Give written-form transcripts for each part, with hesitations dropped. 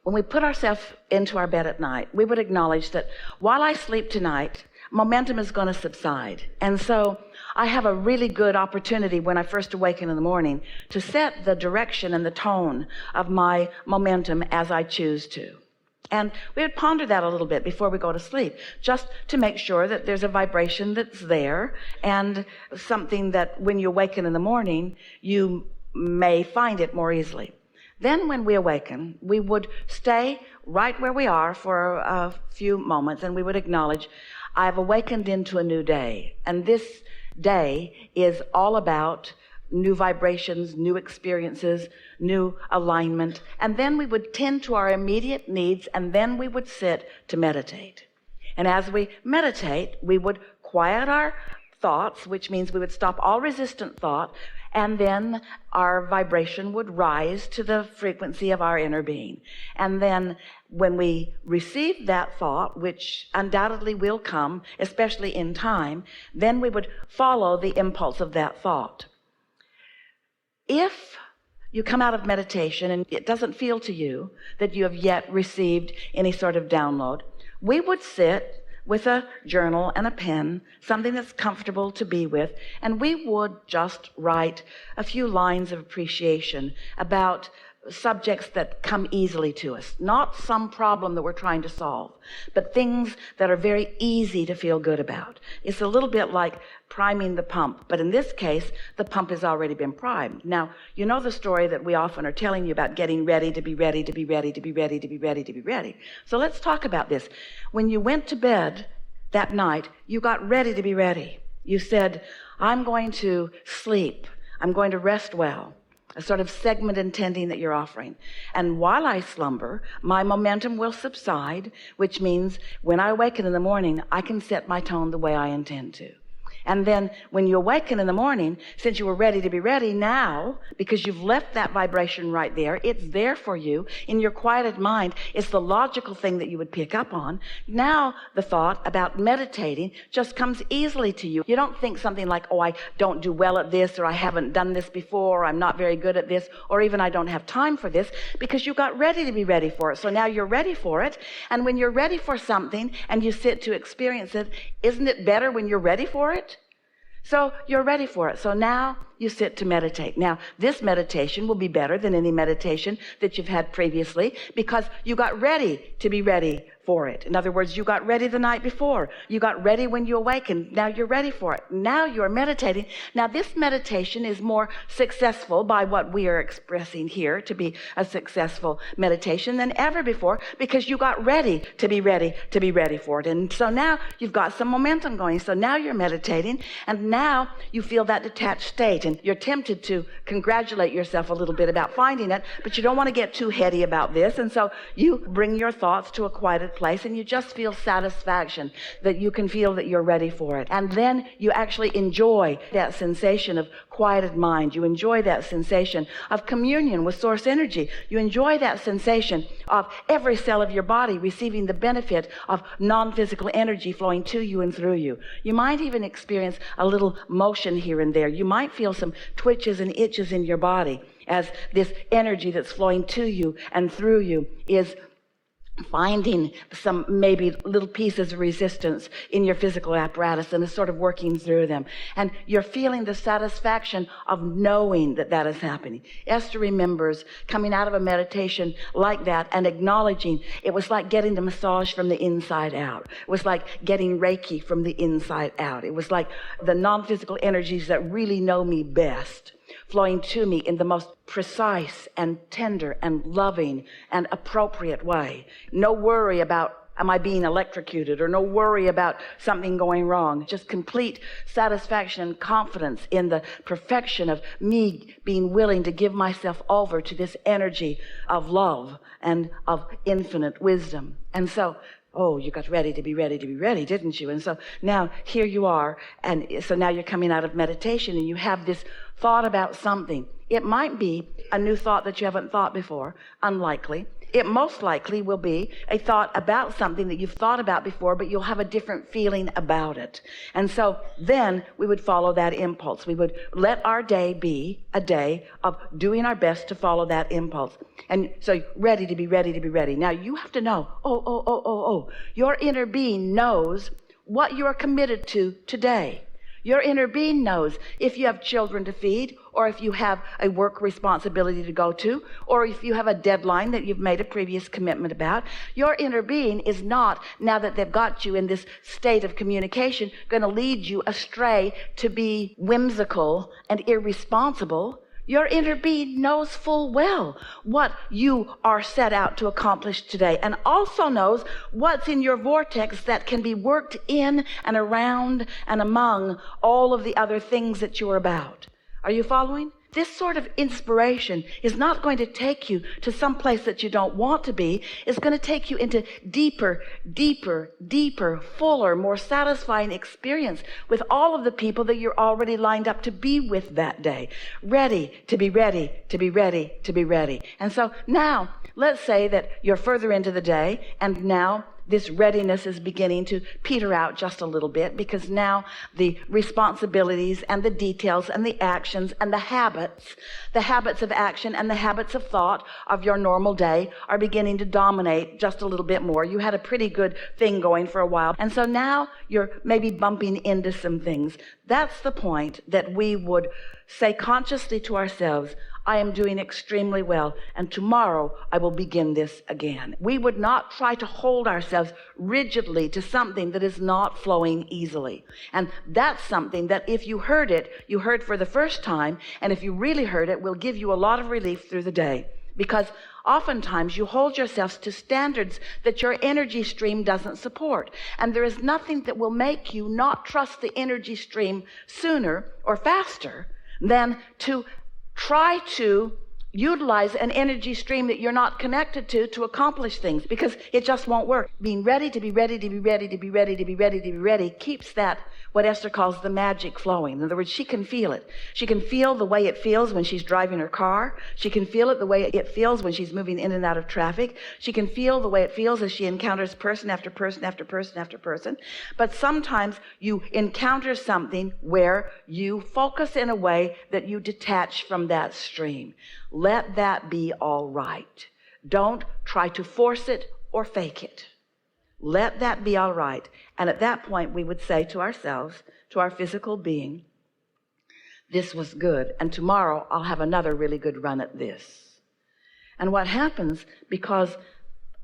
when we put ourselves into our bed at night, we would acknowledge that while I sleep tonight, momentum is going to subside. And so I have a really good opportunity when I first awaken in the morning to set the direction and the tone of my momentum as I choose to. And we would ponder that a little bit before we go to sleep, just to make sure that there's a vibration that's there and something that when you awaken in the morning, you may find it more easily. Then when we awaken, we would stay right where we are for a few moments, and we would acknowledge, I've awakened into a new day. And this day is all about new vibrations, new experiences, new alignment. And then we would tend to our immediate needs, and then we would sit to meditate. And as we meditate, we would quiet our thoughts, which means we would stop all resistant thought, and then our vibration would rise to the frequency of our inner being. And then when we receive that thought, which undoubtedly will come, especially in time, then we would follow the impulse of that thought. If you come out of meditation and it doesn't feel to you that you have yet received any sort of download, we would sit with a journal and a pen, something that's comfortable to be with, and we would just write a few lines of appreciation about subjects that come easily to us, not some problem that we're trying to solve, but things that are very easy to feel good about. It's a little bit like priming the pump, but in this case, the pump has already been primed. Now, you know the story that we often are telling you about getting ready to be ready, to be ready, to be ready, to be ready, to be ready. So let's talk about this. When you went to bed that night, you got ready to be ready. You said, I'm going to sleep. I'm going to rest well. A sort of segment intending that you're offering. And while I slumber, my momentum will subside, which means when I awaken in the morning, I can set my tone the way I intend to. And then when you awaken in the morning, since you were ready to be ready, now, because you've left that vibration right there, it's there for you in your quieted mind. It's the logical thing that you would pick up on. Now the thought about meditating just comes easily to you. You don't think something like, oh, I don't do well at this, or I haven't done this before, or I'm not very good at this, or even I don't have time for this, because you got ready to be ready for it. So now you're ready for it. And when you're ready for something and you sit to experience it, isn't it better when you're ready for it? So you're ready for it. So now you sit to meditate. Now, this meditation will be better than any meditation that you've had previously because you got ready to be ready for it. In other words, you got ready the night before. You got ready when you awakened. Now you're ready for it. Now you're meditating. Now this meditation is more successful by what we are expressing here to be a successful meditation than ever before because you got ready to be ready to be ready for it. And so now you've got some momentum going. So now you're meditating and now you feel that detached state and you're tempted to congratulate yourself a little bit about finding it, but you don't want to get too heady about this. And so you bring your thoughts to a quieted place and you just feel satisfaction that you can feel that you're ready for it. And then you actually enjoy that sensation of quieted mind. You enjoy that sensation of communion with source energy. You enjoy that sensation of every cell of your body receiving the benefit of non-physical energy flowing to you and through you. You might even experience a little motion here and there. You might feel some twitches and itches in your body as this energy that's flowing to you and through you is finding some maybe little pieces of resistance in your physical apparatus and is sort of working through them. And you're feeling the satisfaction of knowing that that is happening. Esther remembers coming out of a meditation like that and acknowledging it was like getting the massage from the inside out. It was like getting Reiki from the inside out. It was like the non-physical energies that really know me best flowing to me in the most precise and tender and loving and appropriate way. No worry about am I being electrocuted or no worry about something going wrong. Just complete satisfaction and confidence in the perfection of me being willing to give myself over to this energy of love and of infinite wisdom. And so oh, you got ready to be ready to be ready, didn't you? And so now here you are. And so now you're coming out of meditation and you have this thought about something. It might be a new thought that you haven't thought before, unlikely. it most likely will be a thought about something that you've thought about before, but you'll have a different feeling about it. And so then we would follow that impulse. We would let our day be a day of doing our best to follow that impulse. And so ready to be ready to be ready. Now you have to know, your inner being knows what you are committed to today. Your inner being knows if you have children to feed, or if you have a work responsibility to go to, or if you have a deadline that you've made a previous commitment about. Your inner being is not, now that they've got you in this state of communication, going to lead you astray to be whimsical and irresponsible. Your inner being knows full well what you are set out to accomplish today, and also knows what's in your vortex that can be worked in and around and among all of the other things that you're about. Are you following? This sort of inspiration is not going to take you to some place that you don't want to be. It's going to take you into deeper, fuller, more satisfying experience with all of the people that you're already lined up to be with that day. Ready to be ready, to be ready, to be ready. And so now, let's say that you're further into the day, and now this readiness is beginning to peter out just a little bit, because now the responsibilities and the details and the actions and the habits of action and the habits of thought of your normal day are beginning to dominate just a little bit more. You had a pretty good thing going for a while, and so now you're maybe bumping into some things. That's the point that we would say consciously to ourselves, I am doing extremely well, and tomorrow I will begin this again. We would not try to hold ourselves rigidly to something that is not flowing easily. And that's something that if you heard it, you heard for the first time, and if you really heard it, will give you a lot of relief through the day. Because oftentimes you hold yourselves to standards that your energy stream doesn't support. And there is nothing that will make you not trust the energy stream sooner or faster than to try to utilize an energy stream that you're not connected to accomplish things, because it just won't work. Being ready to be ready to be ready to be ready to be ready to be ready keeps that, what Esther calls the magic, flowing. In other words, she can feel it. She can feel the way it feels when she's driving her car. She can feel it the way it feels when she's moving in and out of traffic. She can feel the way it feels as she encounters person after person after person after person. But sometimes you encounter something where you focus in a way that you detach from that stream. Let that be all right. Don't try to force it or fake it. Let that be all right. And at that point, we would say to ourselves, to our physical being, this was good, and tomorrow I'll have another really good run at this. And what happens, because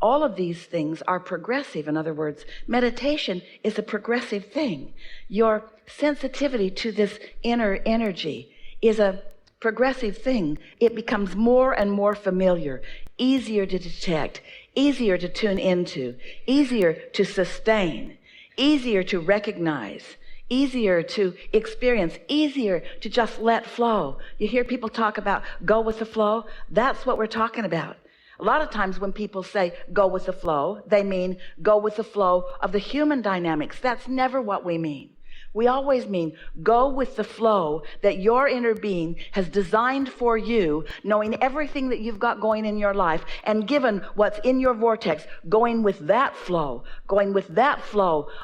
all of these things are progressive, in other words, meditation is a progressive thing. Your sensitivity to this inner energy is a progressive thing. It becomes more and more familiar, easier to detect, easier to tune into, easier to sustain, easier to recognize, easier to experience, easier to just let flow. You hear people talk about go with the flow. That's what we're talking about. A lot of times when people say go with the flow, they mean go with the flow of the human dynamics. That's never what we mean. We always mean go with the flow that your inner being has designed for you, knowing everything that you've got going in your life, and given what's in your vortex, going with that flow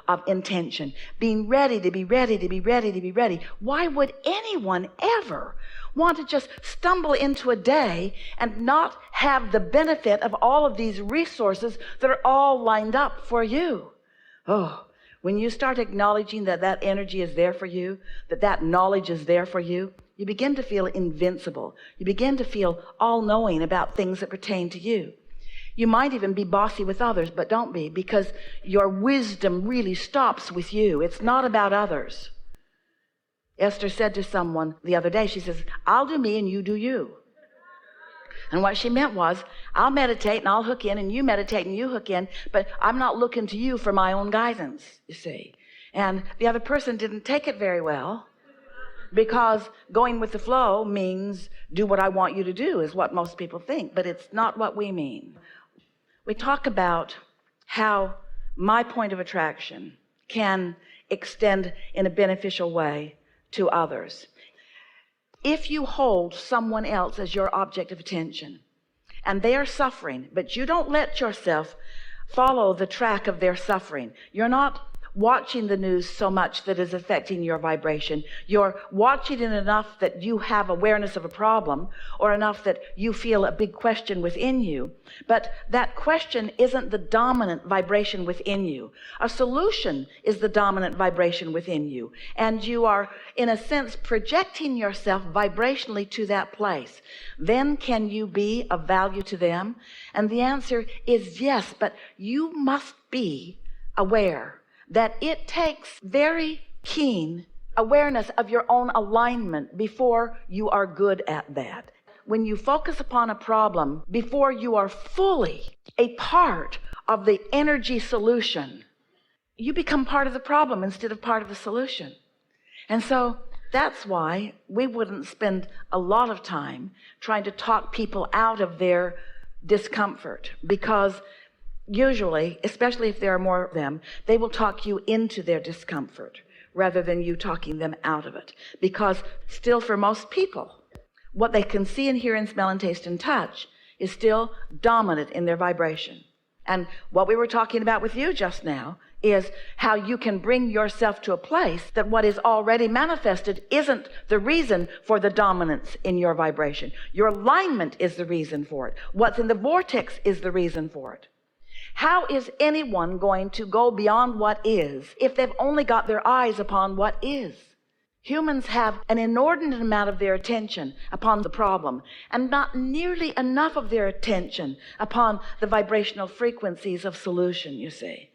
of intention, being ready to be ready to be ready to be ready. Why would anyone ever want to just stumble into a day and not have the benefit of all of these resources that are all lined up for you? When you start acknowledging that that energy is there for you, that that knowledge is there for you, you begin to feel invincible. You begin to feel all-knowing about things that pertain to you. You might even be bossy with others, but don't be, because your wisdom really stops with you. It's not about others. Esther said to someone the other day, she says, I'll do me and you do you. And what she meant was, I'll meditate and I'll hook in, and you meditate and you hook in, but I'm not looking to you for my own guidance, you see. And the other person didn't take it very well, because going with the flow means do what I want you to do, is what most people think, but it's not what we mean. We talk about how my point of attraction can extend in a beneficial way to others. If you hold someone else as your object of attention, and they are suffering, but you don't let yourself follow the track of their suffering. You're not watching the news so much that is affecting your vibration. You're watching it enough that you have awareness of a problem, or enough that you feel a big question within you. But that question isn't the dominant vibration within you. A solution is the dominant vibration within you. And you are, in a sense, projecting yourself vibrationally to that place. Then can you be of value to them? And the answer is yes, but you must be aware that it takes very keen awareness of your own alignment before you are good at that. When you focus upon a problem, before you are fully a part of the energy solution, you become part of the problem instead of part of the solution. And so that's why we wouldn't spend a lot of time trying to talk people out of their discomfort, because usually, especially if there are more of them, they will talk you into their discomfort rather than you talking them out of it. Because still, for most people, what they can see and hear and smell and taste and touch is still dominant in their vibration. And what we were talking about with you just now is how you can bring yourself to a place that what is already manifested isn't the reason for the dominance in your vibration. Your alignment is the reason for it. What's in the vortex is the reason for it. How is anyone going to go beyond what is if they've only got their eyes upon what is? Humans have an inordinate amount of their attention upon the problem, and not nearly enough of their attention upon the vibrational frequencies of solution, you see.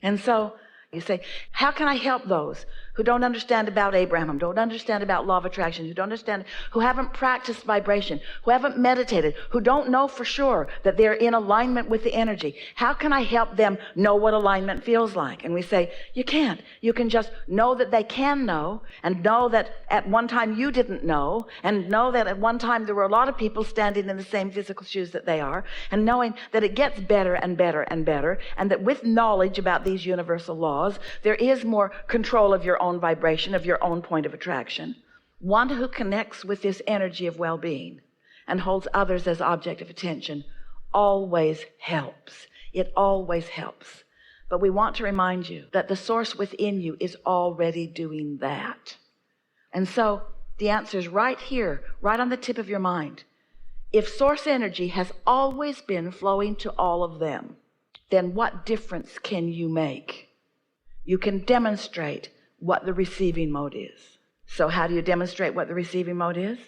And so you say, how can I help those who don't understand about Abraham, don't understand about law of attraction, who don't understand, who haven't practiced vibration, who haven't meditated, who don't know for sure that they're in alignment with the energy? How can I help them know what alignment feels like? And we say, you can't. You can just know that they can know, and know that at one time you didn't know, and know that at one time there were a lot of people standing in the same physical shoes that they are, and knowing that it gets better and better and better, and that with knowledge about these universal laws, there is more control of your own vibration, of your own point of attraction. One who connects with this energy of well-being and holds others as object of attention always helps. It always helps. But we want to remind you that the source within you is already doing that. And so the answer is right here, right on the tip of your mind. If source energy has always been flowing to all of them, then what difference can you make? You can demonstrate what the receiving mode is. So how do you demonstrate what the receiving mode is?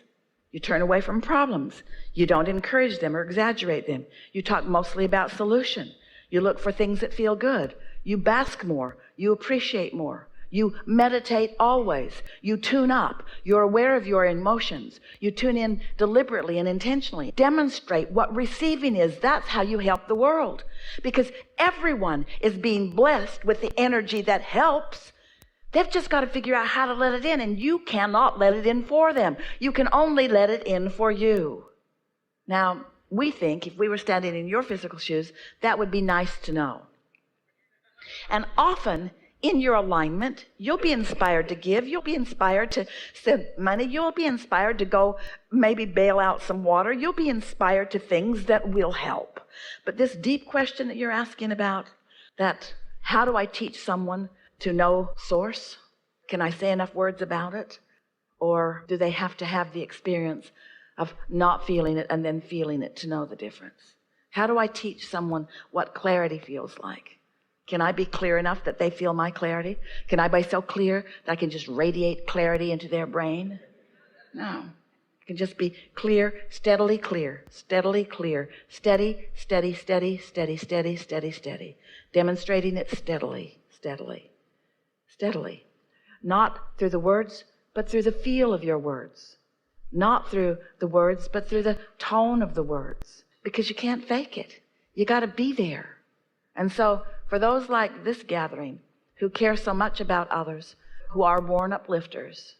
You turn away from problems. You don't encourage them or exaggerate them. You talk mostly about solution. You look for things that feel good. You bask more. You appreciate more. You meditate always. You tune up. You're aware of your emotions. You tune in deliberately and intentionally. Demonstrate what receiving is. That's how you help the world. Because everyone is being blessed with the energy that helps. They've just got to figure out how to let it in, and you cannot let it in for them. You can only let it in for you. Now, we think if we were standing in your physical shoes, that would be nice to know. And often, in your alignment, you'll be inspired to give. You'll be inspired to send money. You'll be inspired to go maybe bail out some water. You'll be inspired to things that will help. But this deep question that you're asking about, that how do I teach someone to know source? Can I say enough words about it? Or do they have to have the experience of not feeling it and then feeling it to know the difference? How do I teach someone what clarity feels like? Can I be clear enough that they feel my clarity? Can I be so clear that I can just radiate clarity into their brain? No. It can just be clear, steadily clear, steadily clear, steady, steady, steady, steady, steady, steady, steady. Demonstrating it steadily, steadily, steadily. Not through the words, but through the feel of your words. Not through the words, but through the tone of the words. Because you can't fake it. You got to be there. And so, for those like this gathering who care so much about others, who are born uplifters,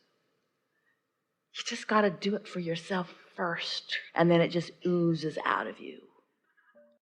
you just got to do it for yourself first, and then it just oozes out of you.